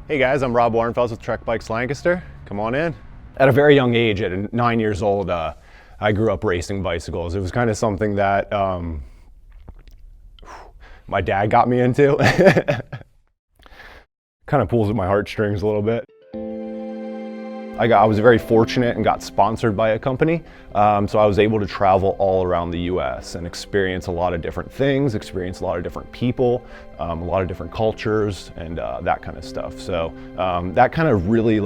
Hey guys, I'm Rob Warrenfeltz with Trek Bikes Lancaster. Come on in. At a very young age, at 9 years old, I grew up racing bicycles. It was kind of something that my dad got me into. Kind of pulls at my heartstrings a little bit. I was very fortunate and got sponsored by a company, so I was able to travel all around the US and experience a lot of different things, experience a lot of different people, a lot of different cultures, and that kind of stuff. So that kind of really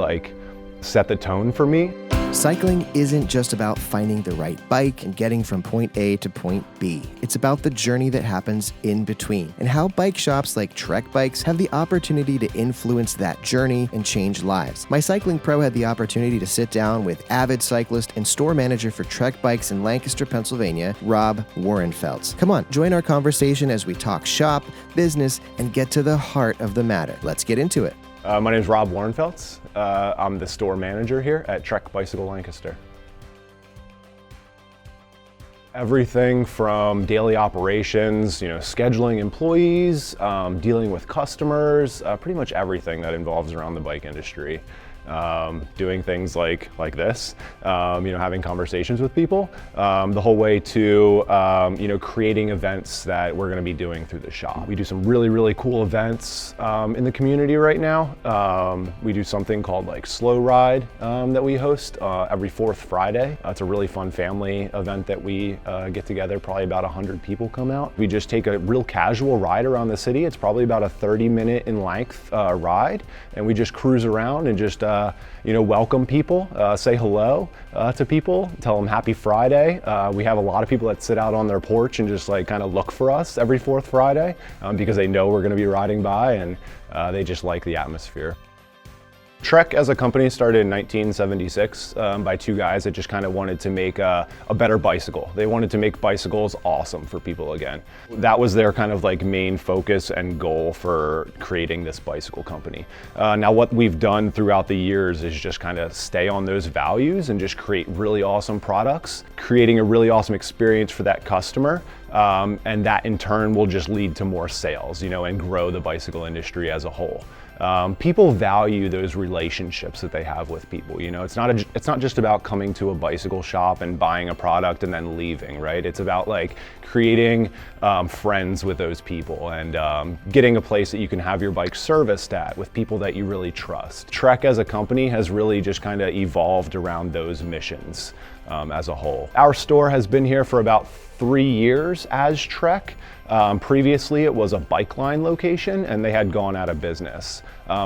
set the tone for me. Cycling isn't just about finding the right bike and getting from point A to point B. It's about the journey that happens in between and how bike shops like Trek Bikes have the opportunity to influence that journey and change lives. MyCyclingPro had the opportunity to sit down with avid cyclist and store manager for Trek Bikes in Lancaster, Pennsylvania, Rob Warrenfeltz. Come on, join our conversation as we talk shop, business, and get to the heart of the matter. Let's get into it. My name is Rob Warrenfeltz. I'm the store manager here at Trek Bicycle Lancaster. Everything from daily operations, scheduling employees, dealing with customers, pretty much everything that involves around the bike industry. Doing things like this, having conversations with people, the whole way to, creating events that we're going to be doing through the shop. We do some really cool events in the community right now. We do something called Slow Ride that we host every fourth Friday. It's a really fun family event that we get together. Probably about 100 people come out. We just take a real casual ride around the city. It's probably about a 30-minute in length ride, and we just cruise around and just welcome people, say hello to people, tell them happy Friday. We have a lot of people that sit out on their porch and just kind of look for us every fourth Friday because they know we're going to be riding by, and they just like the atmosphere. Trek as a company started in 1976 by two guys that just kind of wanted to make a better bicycle. They wanted to make bicycles awesome for people again. That was their kind of main focus and goal for creating this bicycle company. Now what we've done throughout the years is just kind of stay on those values and just create really awesome products, creating a really awesome experience for that customer. And that in turn will just lead to more sales, and grow the bicycle industry as a whole. People value those relationships that they have with people. It's not just about coming to a bicycle shop and buying a product and then leaving, right? It's about creating friends with those people and getting a place that you can have your bike serviced at with people that you really trust. Trek as a company has really just kind of evolved around those missions as a whole. Our store has been here for about 3 years as Trek. Previously it was a bike line location, and they had gone out of business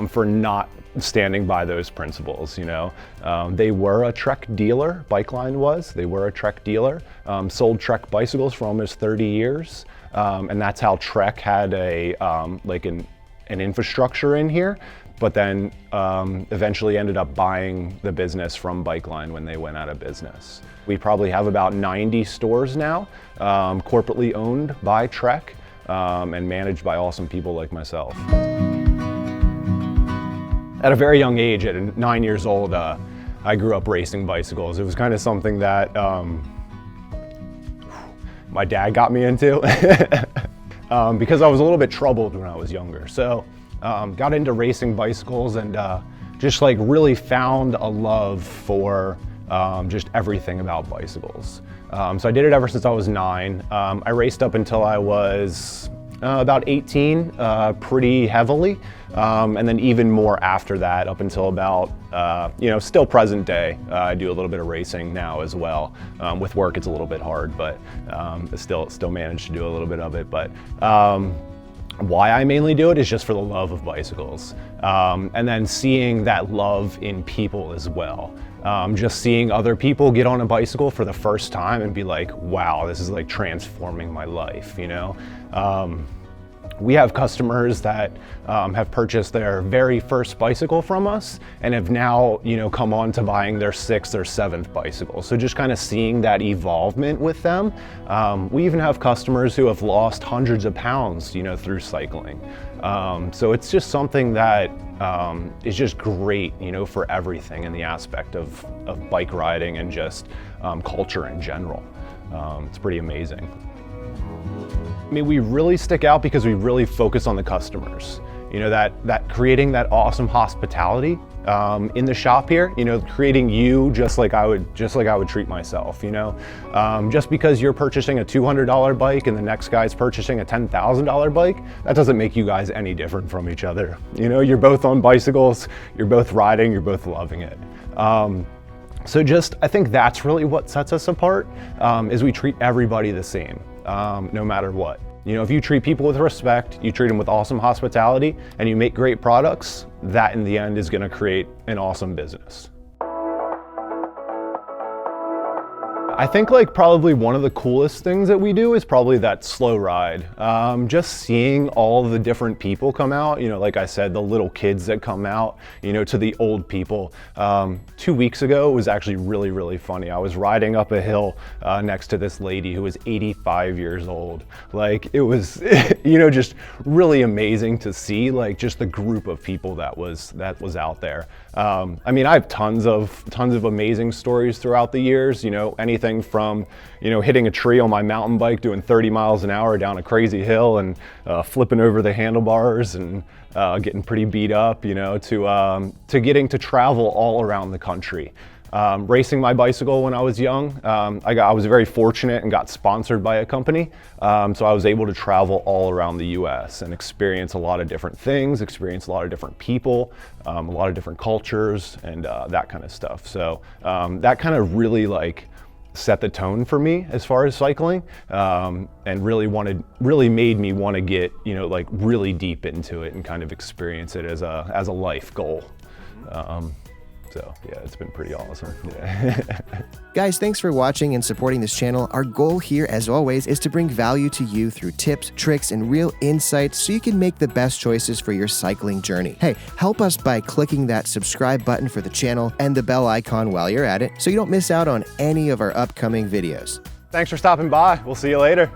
for not standing by those principles. They were a Trek dealer. Bike line was. They were a Trek dealer. Sold Trek bicycles for almost 30 years, and that's how Trek had an infrastructure in here. But then eventually ended up buying the business from Bike Line when they went out of business. We probably have about 90 stores now, corporately owned by Trek and managed by awesome people like myself. At a very young age, at 9 years old, I grew up racing bicycles. It was kind of something that my dad got me into because I was a little bit troubled when I was younger. So got into racing bicycles and just really found a love for just everything about bicycles. So I did it ever since I was 9. I raced up until I was about 18 pretty heavily, and then even more after that up until about, still present day. I do a little bit of racing now as well. With work it's a little bit hard, but still manage to do a little bit of it. But why I mainly do it is just for the love of bicycles, and then seeing that love in people as well. Just seeing other people get on a bicycle for the first time and be like, wow, this is transforming my life, We have customers that have purchased their very first bicycle from us and have now, come on to buying their 6th or 7th bicycle. So just kind of seeing that evolvement with them. We even have customers who have lost hundreds of pounds, through cycling. So it's just something that is just great, for everything in the aspect of bike riding and just culture in general. It's pretty amazing. I mean, we really stick out because we really focus on the customers. you know, that creating that awesome hospitality in the shop here, you know, creating you just like I would treat myself, you know. Just because you're purchasing a $200 bike and the next guy's purchasing a $10,000 bike, that doesn't make you guys any different from each other. You know, you're both on bicycles, you're both riding, you're both loving it. So I think that's really what sets us apart, is we treat everybody the same, no matter what. You know, if you treat people with respect, you treat them with awesome hospitality, and you make great products, that in the end is gonna create an awesome business. I think like probably one of the coolest things that we do is probably that slow ride. Just seeing all the different people come out, you know, like I said, the little kids that come out, you know, to the old people. 2 weeks ago, it was actually really, really funny. I was riding up a hill next to this lady who was 85 years old. Like it was, you know, just really amazing to see like just the group of people that was out there. I mean, I have tons of amazing stories throughout the years, you know, anything from, you know, hitting a tree on my mountain bike doing 30 miles an hour down a crazy hill and flipping over the handlebars and getting pretty beat up, you know, to getting to travel all around the country. Racing my bicycle when I was young, I was very fortunate and got sponsored by a company, so I was able to travel all around the US and experience a lot of different things, experience a lot of different people, a lot of different cultures, and that kind of stuff. So that kind of really like set the tone for me as far as cycling, and really made me want to get, you know, like really deep into it and kind of experience it as a life goal. So yeah, it's been pretty awesome. Yeah. Guys, thanks for watching and supporting this channel. Our goal here, as always, is to bring value to you through tips, tricks, and real insights so you can make the best choices for your cycling journey. Hey, help us by clicking that subscribe button for the channel and the bell icon while you're at it so you don't miss out on any of our upcoming videos. Thanks for stopping by. We'll see you later.